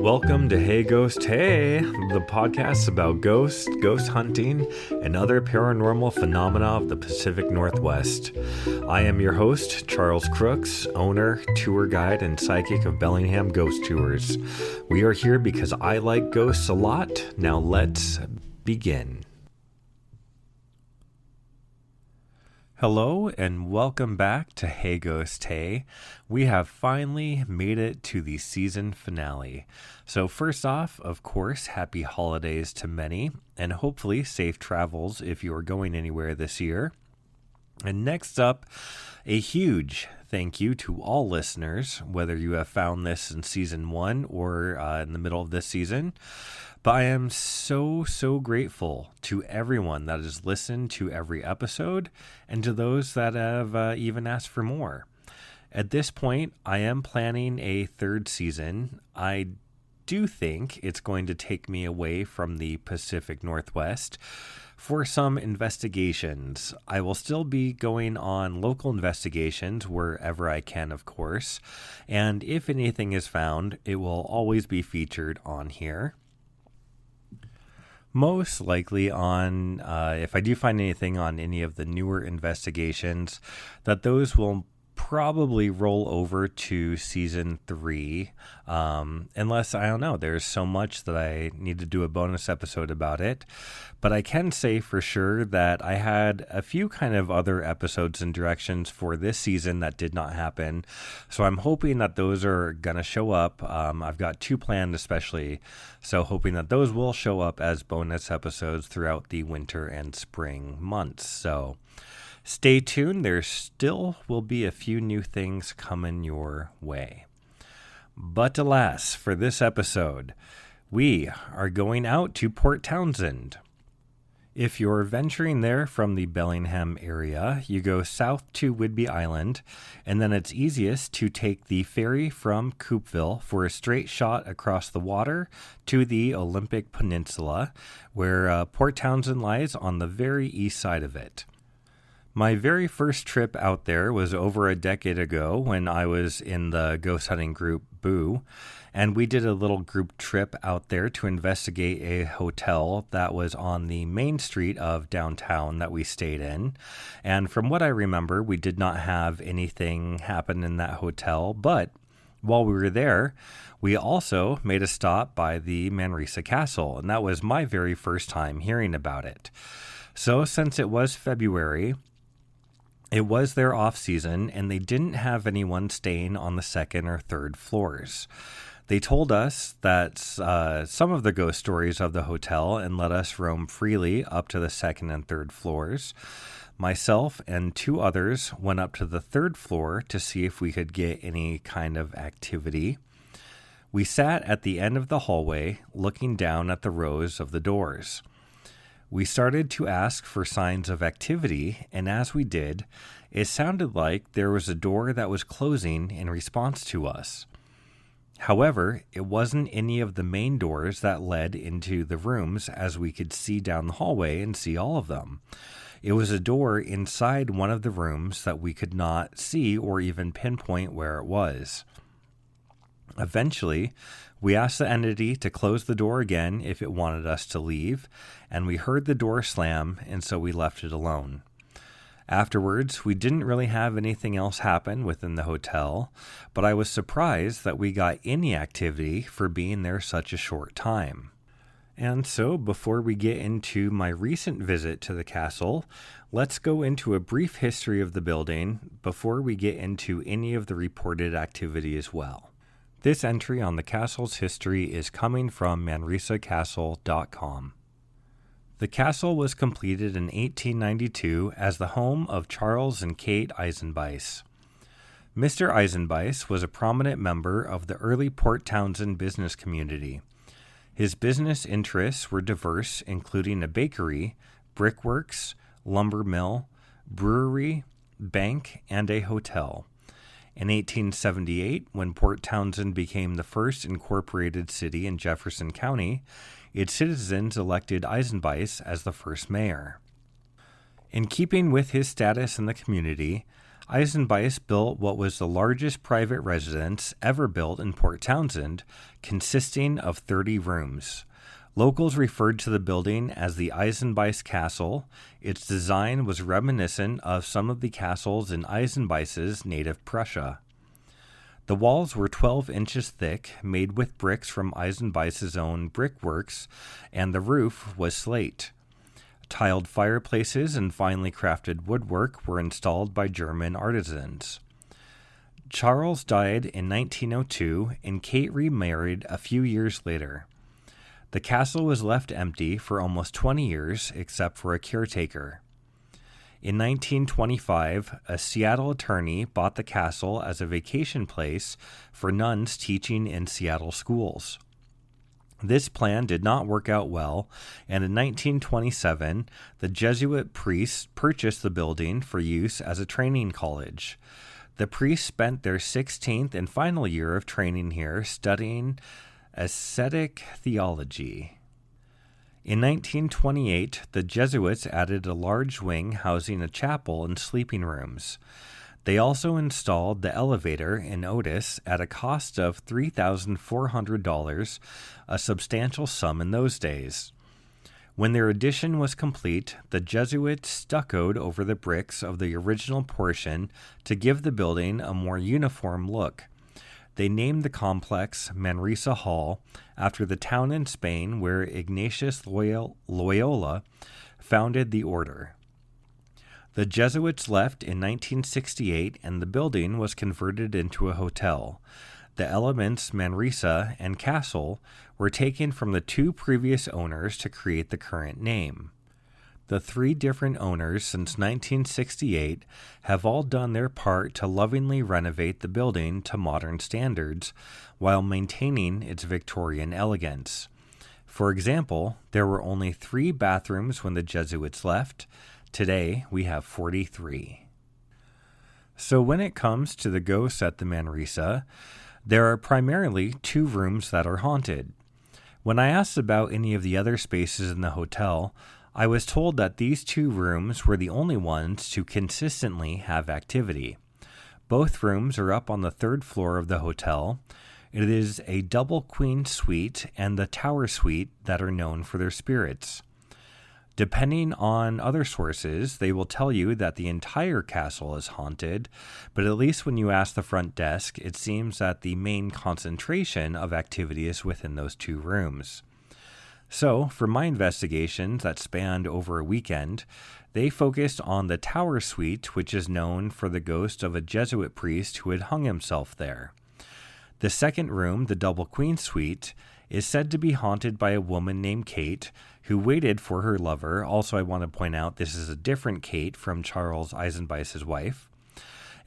Welcome to Hey Ghost Hey, the podcast about ghosts, ghost hunting, and other paranormal phenomena of the Pacific Northwest. I am your host, Charles Crooks, owner, tour guide, and psychic of Bellingham Ghost Tours. We are here because I like ghosts a lot. Now let's begin. Hello and welcome back to Hey Ghost Hey. We have finally made it to the season finale. So first off, of course, happy holidays to many and hopefully safe travels if you are going anywhere this year. And next up, a huge thank you to all listeners, whether you have found this in season 1 or in the middle of this season. But I am so grateful to everyone that has listened to every episode and to those that have even asked for more. At this point, I am planning a third season. I do think it's going to take me away from the Pacific Northwest for some investigations. I will still be going on local investigations wherever I can, of course. And if anything is found, it will always be featured on here. Most likely on, if I do find anything on any of the newer investigations, that those will probably roll over to season 3, unless, I don't know, there's so much that I need to do a bonus episode about it. But I can say for sure that I had a few kind of other episodes and directions for this season that did not happen. So I'm hoping that those are going to show up. I've got 2 planned especially. So hoping that those will show up as bonus episodes throughout the winter and spring months. So stay tuned. There still will be a few new things coming your way. But alas, for this episode, we are going out to Port Townsend. If you're venturing there from the Bellingham area, you go south to Whidbey Island, and then it's easiest to take the ferry from Coupeville for a straight shot across the water to the Olympic Peninsula, where Port Townsend lies on the very east side of it. My very first trip out there was over a decade ago when I was in the ghost hunting group Boo, and we did a little group trip out there to investigate a hotel that was on the main street of downtown that we stayed in. And from what I remember, we did not have anything happen in that hotel, but while we were there, we also made a stop by the Manresa Castle, and that was my very first time hearing about it. So since it was February, it was their off season, and they didn't have anyone staying on the 2nd or 3rd floors. They told us that some of the ghost stories of the hotel and let us roam freely up to the 2nd and 3rd floors. Myself and 2 others went up to the 3rd floor to see if we could get any kind of activity. We sat at the end of the hallway, looking down at the rows of the doors. We started to ask for signs of activity, and as we did, it sounded like there was a door that was closing in response to us. However, it wasn't any of the main doors that led into the rooms, as we could see down the hallway and see all of them. It was a door inside one of the rooms that we could not see or even pinpoint where it was. Eventually, we asked the entity to close the door again if it wanted us to leave, and we heard the door slam, and so we left it alone. Afterwards, we didn't really have anything else happen within the hotel, but I was surprised that we got any activity for being there such a short time. And so, before we get into my recent visit to the castle, let's go into a brief history of the building before we get into any of the reported activity as well. This entry on the castle's history is coming from ManresaCastle.com. The castle was completed in 1892 as the home of Charles and Kate Eisenbeis. Mr. Eisenbeis was a prominent member of the early Port Townsend business community. His business interests were diverse, including a bakery, brickworks, lumber mill, brewery, bank, and a hotel. In 1878, when Port Townsend became the first incorporated city in Jefferson County, its citizens elected Eisenbeis as the first mayor. In keeping with his status in the community, Eisenbeis built what was the largest private residence ever built in Port Townsend, consisting of 30 rooms. Locals referred to the building as the Eisenbeis Castle. Its design was reminiscent of some of the castles in Eisenbeis's native Prussia. The walls were 12 inches thick, made with bricks from Eisenbeis's own brickworks, and the roof was slate. Tiled fireplaces and finely crafted woodwork were installed by German artisans. Charles died in 1902, and Kate remarried a few years later. The castle was left empty for almost 20 years, except for a caretaker. In 1925, a Seattle attorney bought the castle as a vacation place for nuns teaching in Seattle schools. This plan did not work out well, and in 1927, the Jesuit priests purchased the building for use as a training college. The priests spent their 16th and final year of training here studying ascetic theology. In 1928, the Jesuits added a large wing housing a chapel and sleeping rooms. They also installed the elevator in Otis at a cost of $3,400, a substantial sum in those days. When their addition was complete, the Jesuits stuccoed over the bricks of the original portion to give the building a more uniform look. They named the complex Manresa Hall after the town in Spain where Ignatius Loyola founded the order. The Jesuits left in 1968, and the building was converted into a hotel. The elements Manresa and Castle were taken from the two previous owners to create the current name. The three different owners since 1968 have all done their part to lovingly renovate the building to modern standards while maintaining its Victorian elegance. For example, there were only 3 bathrooms when the Jesuits left. Today, we have 43. So when it comes to the ghosts at the Manresa, there are primarily 2 rooms that are haunted. When I asked about any of the other spaces in the hotel, I was told that these 2 rooms were the only ones to consistently have activity. Both rooms are up on the 3rd floor of the hotel. It is a double queen suite and the tower suite that are known for their spirits. Depending on other sources, they will tell you that the entire castle is haunted, but at least when you ask the front desk, it seems that the main concentration of activity is within those 2 rooms. So, for my investigations that spanned over a weekend, they focused on the tower suite, which is known for the ghost of a Jesuit priest who had hung himself there. The second room, the double queen suite, is said to be haunted by a woman named Kate, who waited for her lover. Also, I want to point out this is a different Kate from Charles Eisenbeis' wife.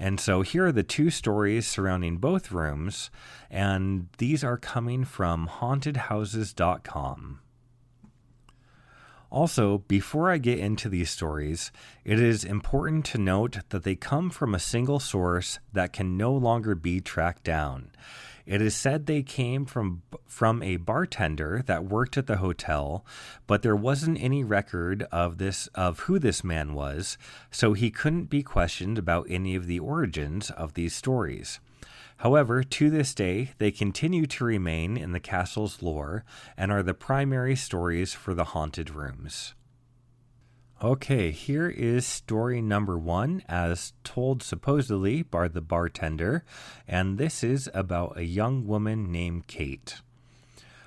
And so here are the 2 stories surrounding both rooms, and these are coming from hauntedhouses.com. Also, before I get into these stories, it is important to note that they come from a single source that can no longer be tracked down. It is said they came from a bartender that worked at the hotel, but there wasn't any record of who this man was, so he couldn't be questioned about any of the origins of these stories. However, to this day, they continue to remain in the castle's lore and are the primary stories for the haunted rooms. Okay, here is story number 1, as told supposedly by the bartender, and this is about a young woman named Kate.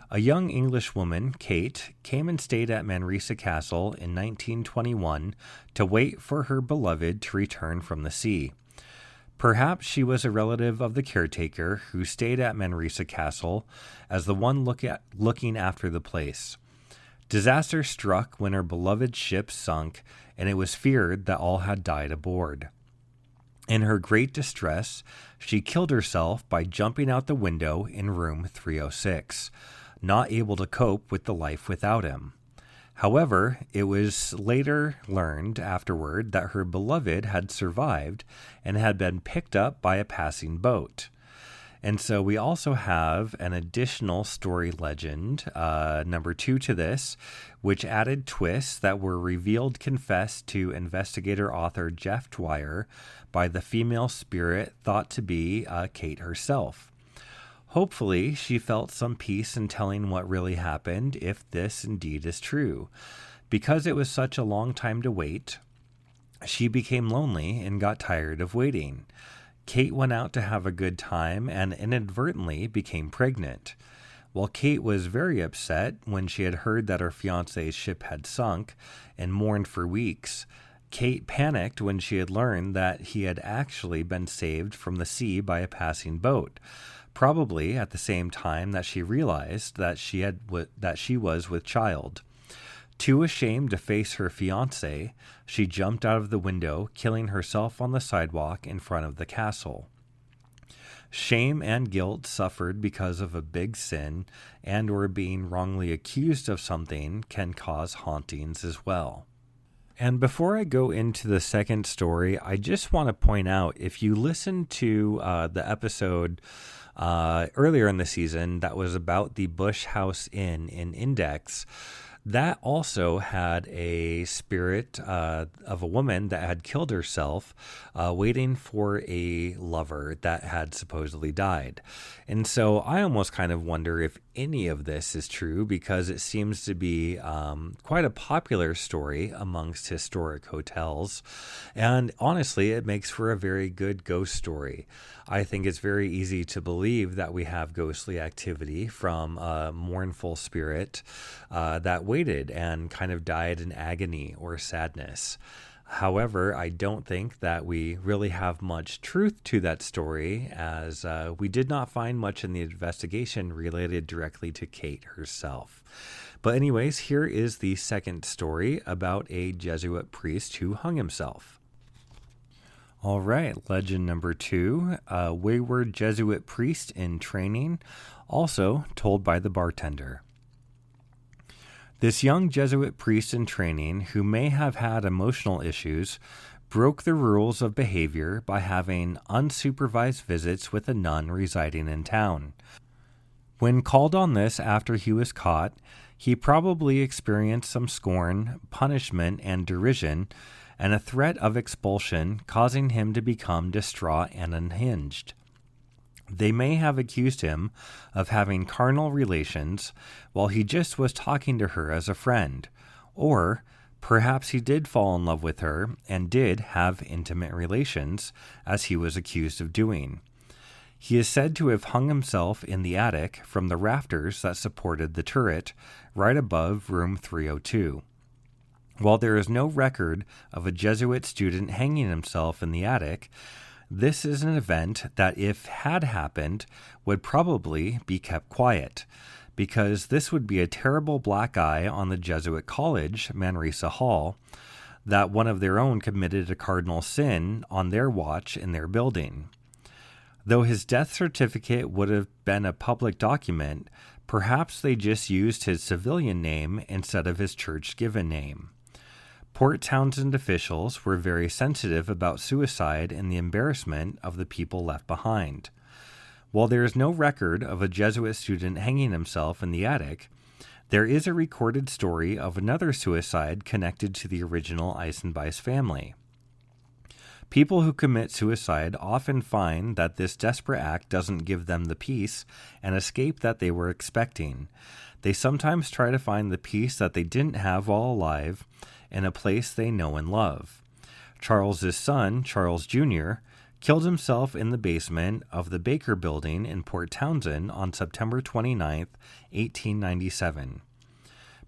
A young English woman, Kate, came and stayed at Manresa Castle in 1921 to wait for her beloved to return from the sea. Perhaps she was a relative of the caretaker who stayed at Manresa Castle as the one looking after the place. Disaster struck when her beloved ship sunk, and it was feared that all had died aboard. In her great distress, she killed herself by jumping out the window in room 306, not able to cope with the life without him. However, it was later learned afterward that her beloved had survived and had been picked up by a passing boat. And so we also have an additional story legend, number 2 to this, which added twists that were revealed confessed to investigator-author Jeff Dwyer by the female spirit thought to be Kate herself. Hopefully, she felt some peace in telling what really happened, if this indeed is true. Because it was such a long time to wait, she became lonely and got tired of waiting. Kate went out to have a good time and inadvertently became pregnant. While Kate was very upset when she had heard that her fiancé's ship had sunk and mourned for weeks, Kate panicked when she had learned that he had actually been saved from the sea by a passing boat, probably at the same time that she realized that she was with child. Too ashamed to face her fiancé, she jumped out of the window, killing herself on the sidewalk in front of the castle. Shame and guilt suffered because of a big sin and or being wrongly accused of something can cause hauntings as well. And before I go into the second story, I just want to point out, if you listen to the episode earlier in the season that was about the Bush House Inn in Index, that also had a spirit of a woman that had killed herself, waiting for a lover that had supposedly died. And so I almost kind of wonder if any of this is true, because it seems to be quite a popular story amongst historic hotels. And honestly, it makes for a very good ghost story. I think it's very easy to believe that we have ghostly activity from a mournful spirit that waited and kind of died in agony or sadness. However, I don't think that we really have much truth to that story, as we did not find much in the investigation related directly to Kate herself. But anyways, here is the second story about a Jesuit priest who hung himself. All right, legend number 2, a wayward Jesuit priest in training, also told by the bartender. This young Jesuit priest in training, who may have had emotional issues, broke the rules of behavior by having unsupervised visits with a nun residing in town. When called on this after he was caught, he probably experienced some scorn, punishment, and derision, and a threat of expulsion, causing him to become distraught and unhinged. They may have accused him of having carnal relations while he just was talking to her as a friend, or perhaps he did fall in love with her and did have intimate relations, as he was accused of doing. He is said to have hung himself in the attic from the rafters that supported the turret, right above room 302. While there is no record of a Jesuit student hanging himself in the attic, this is an event that, if had happened, would probably be kept quiet, because this would be a terrible black eye on the Jesuit college, Manresa Hall, that one of their own committed a cardinal sin on their watch in their building. Though his death certificate would have been a public document, perhaps they just used his civilian name instead of his church-given name. Port Townsend officials were very sensitive about suicide and the embarrassment of the people left behind. While there is no record of a Jesuit student hanging himself in the attic, there is a recorded story of another suicide connected to the original Eisenbeis family. People who commit suicide often find that this desperate act doesn't give them the peace and escape that they were expecting. They sometimes try to find the peace that they didn't have while alive in a place they know and love. Charles's son, Charles Jr., killed himself in the basement of the Baker Building in Port Townsend on September 29, 1897.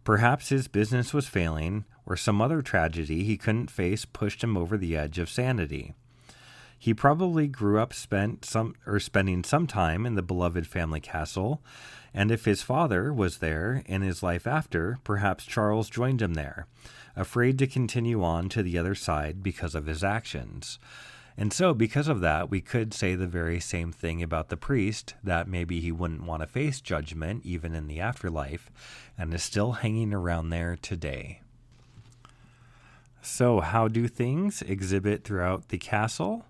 Perhaps his business was failing, or some other tragedy he couldn't face pushed him over the edge of sanity. He probably grew up spending some time in the beloved family castle, and if his father was there in his life after, perhaps Charles joined him there, afraid to continue on to the other side because of his actions. And so, because of that, we could say the very same thing about the priest, that maybe he wouldn't want to face judgment even in the afterlife, and is still hanging around there today. So, how do things exhibit throughout the castle?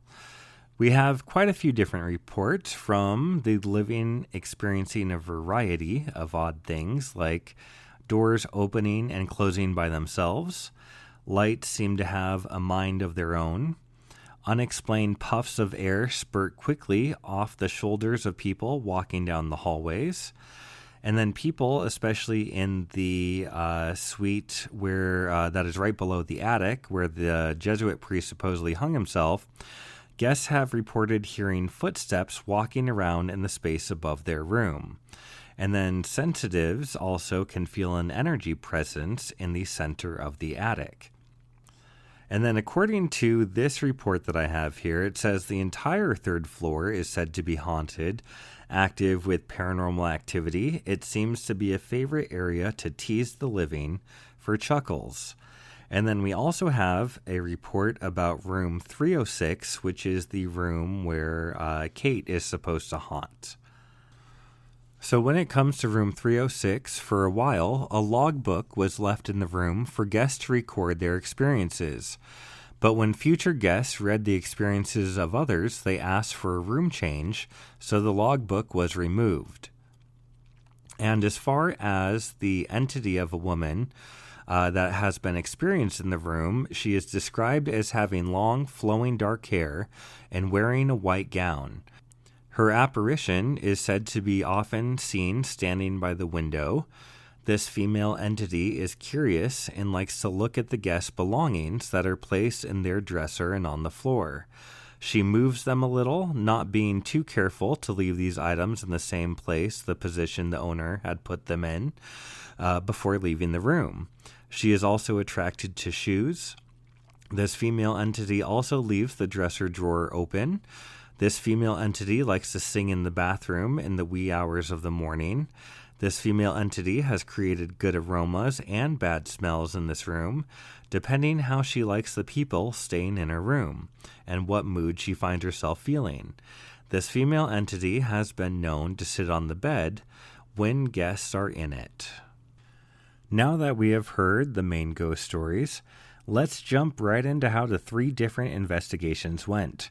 We have quite a few different reports from the living experiencing a variety of odd things, like doors opening and closing by themselves. Lights seem to have a mind of their own. Unexplained puffs of air spurt quickly off the shoulders of people walking down the hallways. And then people, especially in the suite where that is right below the attic, where the Jesuit priest supposedly hung himself, guests have reported hearing footsteps walking around in the space above their room. And then sensitives also can feel an energy presence in the center of the attic. And then according to this report that I have here, it says the entire third floor is said to be haunted, active with paranormal activity. It seems to be a favorite area to tease the living for chuckles. And then we also have a report about room 306, which is the room where Kate is supposed to haunt. So when it comes to room 306, for a while, a logbook was left in the room for guests to record their experiences. But when future guests read the experiences of others, they asked for a room change, so the logbook was removed. And as far as the entity of a woman that has been experienced in the room, she is described as having long, flowing dark hair and wearing a white gown. Her apparition is said to be often seen standing by the window. This female entity is curious and likes to look at the guests' belongings that are placed in their dresser and on the floor. She moves them a little, not being too careful to leave these items in the same place, the position the owner had put them in, before leaving the room. She is also attracted to shoes. This female entity also leaves the dresser drawer open. This female entity likes to sing in the bathroom in the wee hours of the morning. This female entity has created good aromas and bad smells in this room, depending how she likes the people staying in her room and what mood she finds herself feeling. This female entity has been known to sit on the bed when guests are in it. Now that we have heard the main ghost stories, let's jump right into how the 3 different investigations went.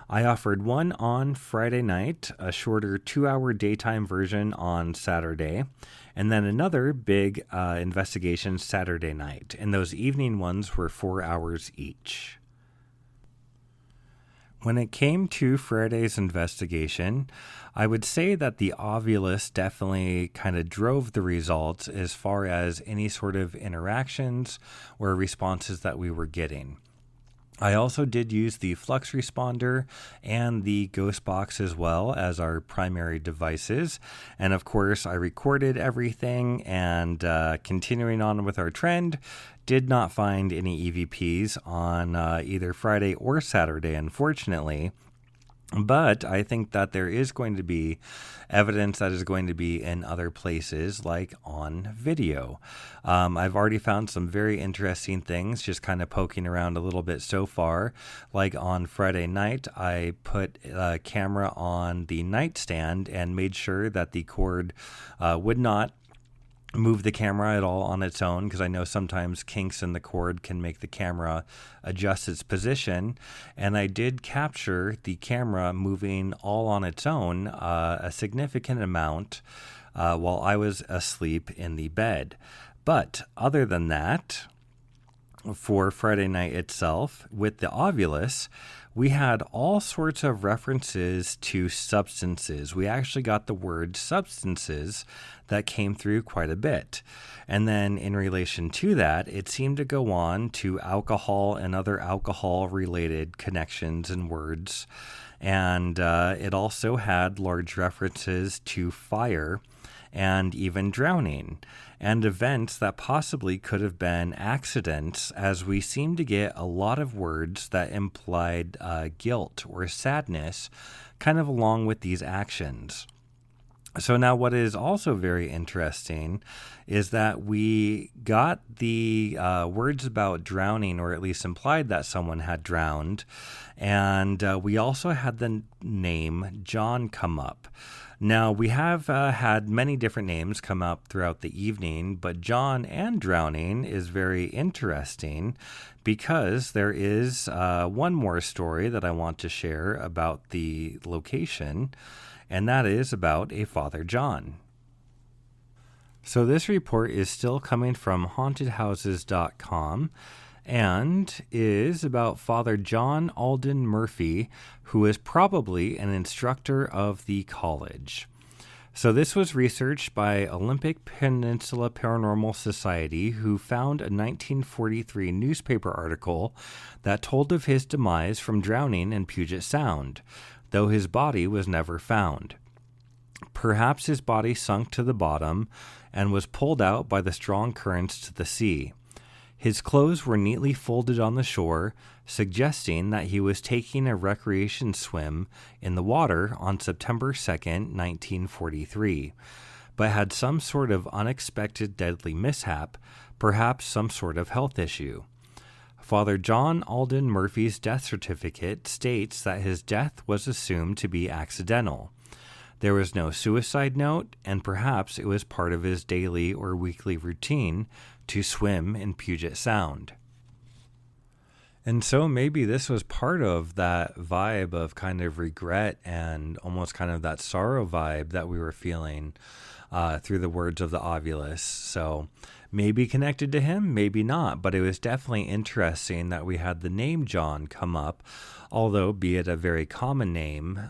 I offered one on Friday night, a shorter 2-hour daytime version on Saturday, and then another big investigation Saturday night. And those evening ones were 4 hours each. When it came to Friday's investigation, I would say that the Ovulus definitely kind of drove the results as far as any sort of interactions or responses that we were getting. I also did use the Flux Responder and the Ghost Box as well as our primary devices. And of course, I recorded everything, and continuing on with our trend, did not find any EVPs on either Friday or Saturday, unfortunately. But I think that there is going to be evidence that is going to be in other places, like on video. I've already found some very interesting things, just kind of poking around a little bit so far. Like on Friday night, I put a camera on the nightstand and made sure that the cord would not move the camera at all on its own, because I know sometimes kinks in the cord can make the camera adjust its position, and I did capture the camera moving all on its own a significant amount while I was asleep in the bed. But other than that, for Friday night itself, with the Ovulus, we had all sorts of references to substances. We actually got the word substances that came through quite a bit. And then in relation to that, it seemed to go on to alcohol and other alcohol-related connections and words. And it also had large references to fire and even drowning, and events that possibly could have been accidents, as we seem to get a lot of words that implied guilt or sadness kind of along with these actions. So now what is also very interesting is that we got the words about drowning, or at least implied that someone had drowned. And we also had the name John come up. Now, we have had many different names come up throughout the evening, but John and drowning is very interesting because there is one more story that I want to share about the location, and that is about a Father John. So this report is still coming from hauntedhouses.com and is about Father John Alden Murphy, who is probably an instructor of the college. So this was researched by Olympic Peninsula Paranormal Society, who found a 1943 newspaper article that told of his demise from drowning in Puget Sound, though his body was never found. Perhaps his body sunk to the bottom and was pulled out by the strong currents to the sea. His clothes were neatly folded on the shore, suggesting that he was taking a recreation swim in the water on September 2nd, 1943, but had some sort of unexpected deadly mishap, perhaps some sort of health issue. Father John Alden Murphy's death certificate states that his death was assumed to be accidental. There was no suicide note, and perhaps it was part of his daily or weekly routine to swim in Puget Sound. And so maybe this was part of that vibe of kind of regret and almost kind of that sorrow vibe that we were feeling through the words of the Ovulus. So maybe connected to him, maybe not, but it was definitely interesting that we had the name John come up, although be it a very common name,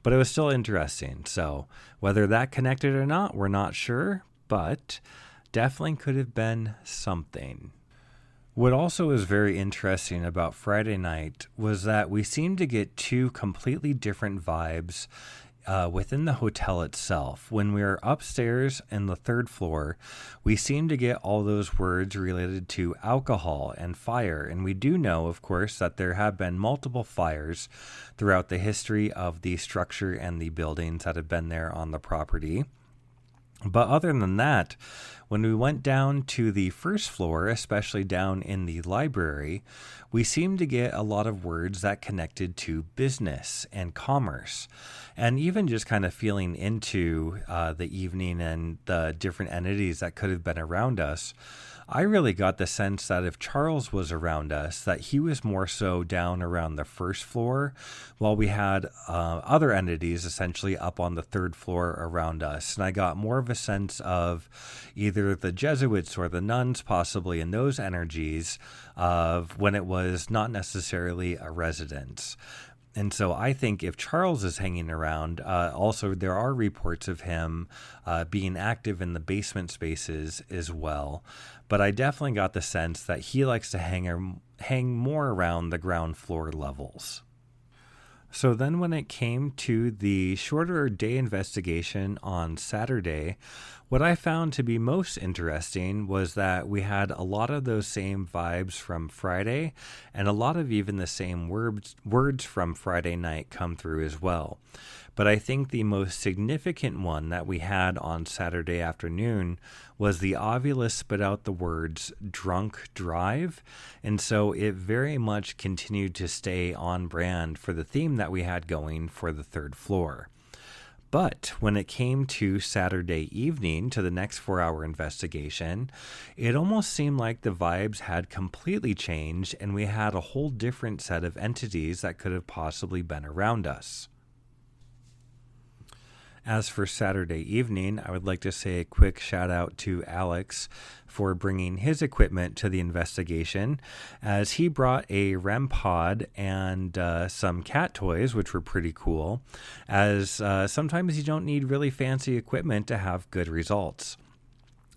but it was still interesting. So whether that connected or not, we're not sure, but definitely could have been something. What also was very interesting about Friday night was that we seemed to get two completely different vibes within the hotel itself. When we were upstairs in the third floor, we seemed to get all those words related to alcohol and fire. And we do know, of course, that there have been multiple fires throughout the history of the structure and the buildings that have been there on the property. But other than that, when we went down to the first floor, especially down in the library, we seemed to get a lot of words that connected to business and commerce. And even just kind of feeling into the evening and the different entities that could have been around us, I really got the sense that if Charles was around us, that he was more so down around the first floor, while we had other entities essentially up on the third floor around us. And I got more of a sense of either the Jesuits or the nuns possibly in those energies of when it was not necessarily a residence. And so I think if Charles is hanging around, also there are reports of him being active in the basement spaces as well. But I definitely got the sense that he likes to hang more around the ground floor levels. So then when it came to the shorter day investigation on Saturday, what I found to be most interesting was that we had a lot of those same vibes from Friday and a lot of even the same words from Friday night come through as well. But I think the most significant one that we had on Saturday afternoon was the Ovulus spit out the words drunk drive. And so it very much continued to stay on brand for the theme that we had going for the third floor. But when it came to Saturday evening, to the next 4-hour investigation, it almost seemed like the vibes had completely changed and we had a whole different set of entities that could have possibly been around us. As for Saturday evening, I would like to say a quick shout out to Alex for bringing his equipment to the investigation, as he brought a REM pod and some cat toys, which were pretty cool, as sometimes you don't need really fancy equipment to have good results.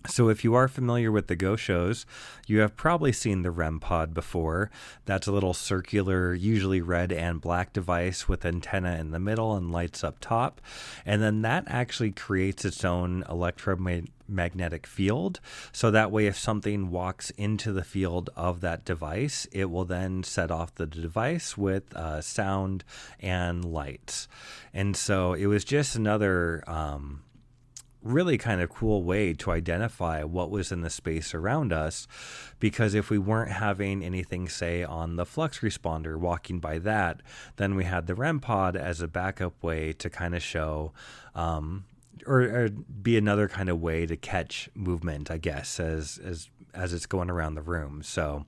So if you are familiar with the Go shows, you have probably seen the REM pod before. That's a little circular, usually red and black device with antenna in the middle and lights up top. And then that actually creates its own electromagnetic field. So that way, if something walks into the field of that device, it will then set off the device with sound and lights. And so it was just another really kind of cool way to identify what was in the space around us, because if we weren't having anything, say, on the flux responder walking by that, then we had the REM pod as a backup way to kind of show or be another kind of way to catch movement, I guess, as it's going around the room. So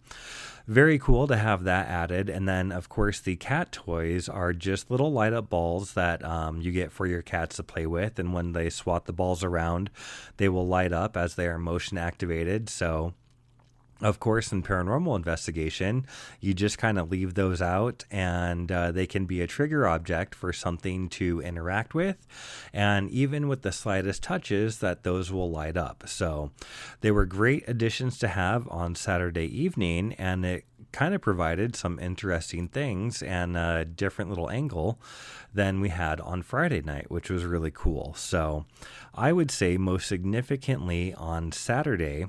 very cool to have that added. And then, of course, the cat toys are just little light up balls that you get for your cats to play with. And when they swat the balls around, they will light up as they are motion activated. So of course, in paranormal investigation, you just kind of leave those out, and they can be a trigger object for something to interact with. And even with the slightest touches, that those will light up. So they were great additions to have on Saturday evening, and it kind of provided some interesting things and a different little angle than we had on Friday night, which was really cool. So I would say most significantly on Saturday,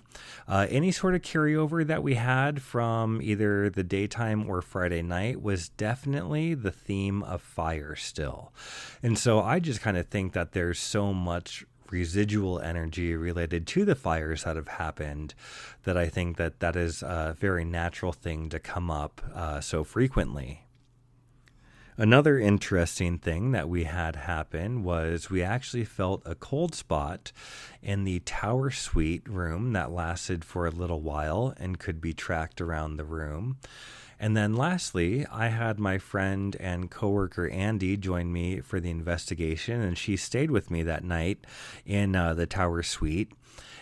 any sort of carryover that we had from either the daytime or Friday night was definitely the theme of fire still. And so I just kind of think that there's so much residual energy related to the fires that have happened that I think that is a very natural thing to come up so frequently. Another interesting thing that we had happen was we actually felt a cold spot in the tower suite room that lasted for a little while and could be tracked around the room. And then lastly, I had my friend and coworker Andy join me for the investigation, and she stayed with me that night in the tower suite.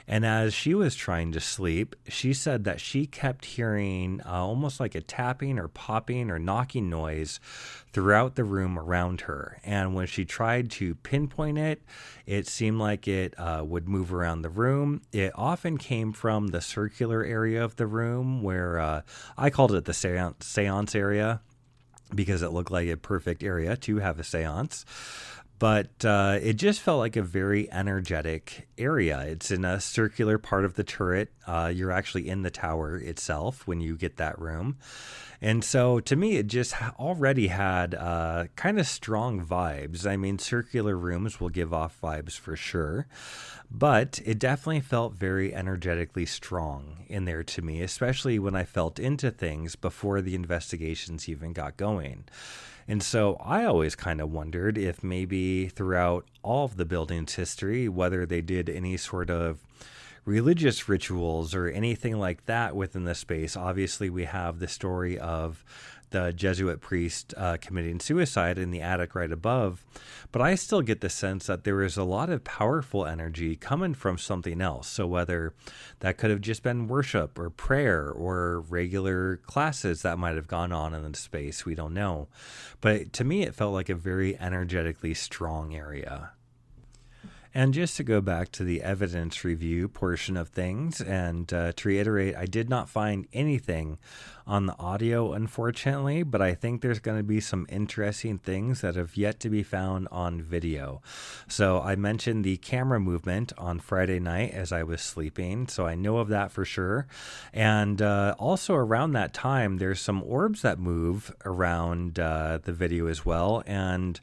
And as she was trying to sleep, she said that she kept hearing almost like a tapping or popping or knocking noise throughout the room around her. And when she tried to pinpoint it, it seemed like it would move around the room. It often came from the circular area of the room where I called it the seance area because it looked like a perfect area to have a seance. But it just felt like a very energetic area. It's in a circular part of the turret. You're actually in the tower itself when you get that room. And so to me, it just already had kind of strong vibes. I mean, circular rooms will give off vibes for sure. But it definitely felt very energetically strong in there to me, especially when I felt into things before the investigations even got going. And so I always kind of wondered if maybe throughout all of the building's history, whether they did any sort of religious rituals or anything like that within the space. Obviously, we have the story of the Jesuit priest committing suicide in the attic right above. But I still get the sense that there is a lot of powerful energy coming from something else. So whether that could have just been worship or prayer or regular classes that might have gone on in the space, we don't know. But to me, it felt like a very energetically strong area. And just to go back to the evidence review portion of things, and to reiterate, I did not find anything on the audio, unfortunately, but I think there's going to be some interesting things that have yet to be found on video. So I mentioned the camera movement on Friday night as I was sleeping, so I know of that for sure. And also around that time, there's some orbs that move around the video as well, and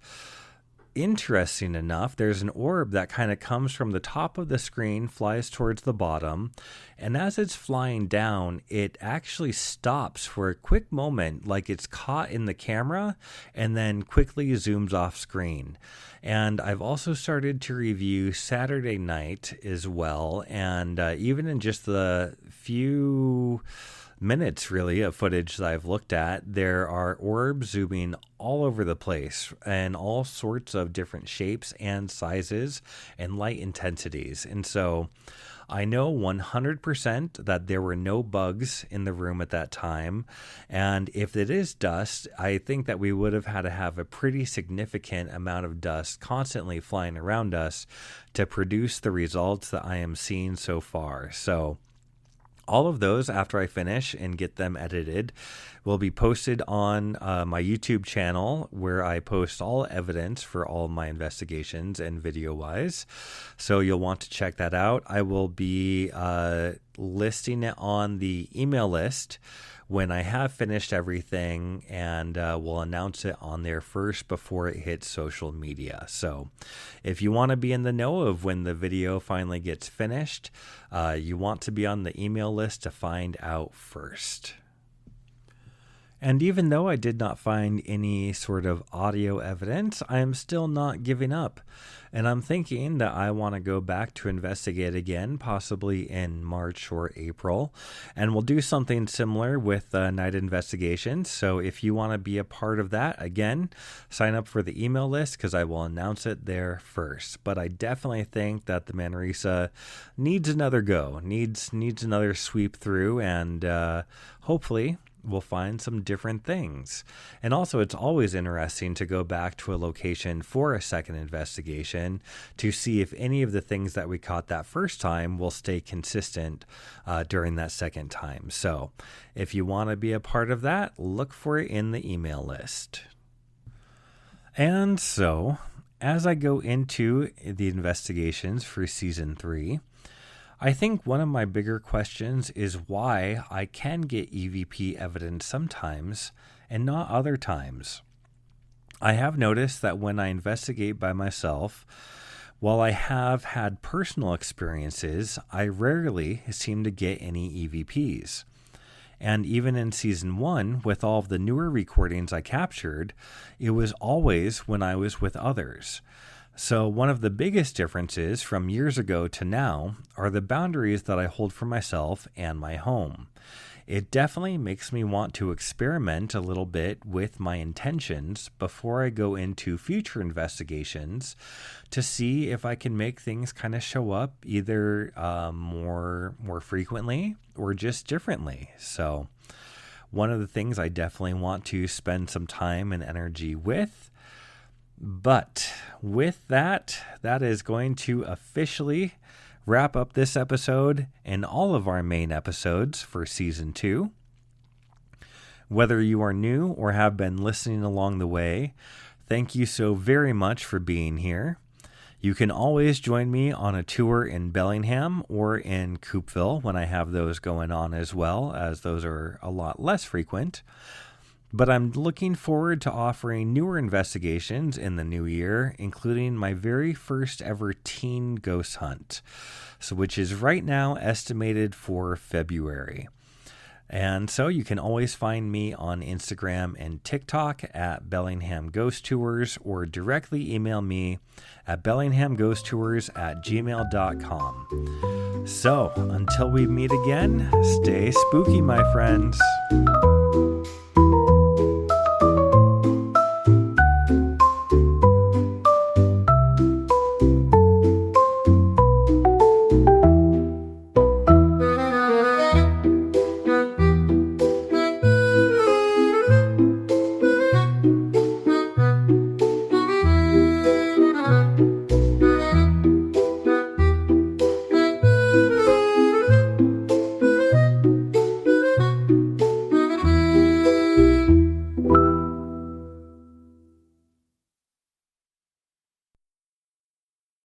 interesting enough, there's an orb that kind of comes from the top of the screen, flies towards the bottom, and as it's flying down, it actually stops for a quick moment, like it's caught in the camera, and then quickly zooms off screen. And I've also started to review Saturday night as well, and even in just the few minutes really of footage that I've looked at, there are orbs zooming all over the place and all sorts of different shapes and sizes and light intensities. And so I know 100% that there were no bugs in the room at that time. And if it is dust, I think that we would have had to have a pretty significant amount of dust constantly flying around us to produce the results that I am seeing so far. So all of those, after I finish and get them edited, will be posted on my YouTube channel, where I post all evidence for all of my investigations and video-wise. So you'll want to check that out. I will be listing it on the email list when I have finished everything, and we'll announce it on there first before it hits social media. So if you want to be in the know of when the video finally gets finished, you want to be on the email list to find out first. And even though I did not find any sort of audio evidence, I am still not giving up. And I'm thinking that I want to go back to investigate again, possibly in March or April. And we'll do something similar with night investigations. So if you want to be a part of that, again, sign up for the email list, because I will announce it there first. But I definitely think that the Manresa needs another go, needs another sweep through, and hopefully we'll find some different things. And also, it's always interesting to go back to a location for a second investigation to see if any of the things that we caught that first time will stay consistent during that second time. So if you want to be a part of that, look for it in the email list. And so, as I go into the investigations for season 3, I think one of my bigger questions is why I can get EVP evidence sometimes and not other times. I have noticed that when I investigate by myself, while I have had personal experiences, I rarely seem to get any EVPs. And even in season 1, with all of the newer recordings I captured, it was always when I was with others. So one of the biggest differences from years ago to now are the boundaries that I hold for myself and my home. It definitely makes me want to experiment a little bit with my intentions before I go into future investigations to see if I can make things kind of show up either more frequently or just differently. So one of the things I definitely want to spend some time and energy with. But with that, that is going to officially wrap up this episode and all of our main episodes for season 2. Whether you are new or have been listening along the way, thank you so very much for being here. You can always join me on a tour in Bellingham or in Coupeville when I have those going on, as well, as those are a lot less frequent. But I'm looking forward to offering newer investigations in the new year, including my very first ever teen ghost hunt, which is right now estimated for February. And so you can always find me on Instagram and TikTok at Bellingham Ghost Tours, or directly email me at bellinghamghosttours@gmail.com. So until we meet again, stay spooky, my friends.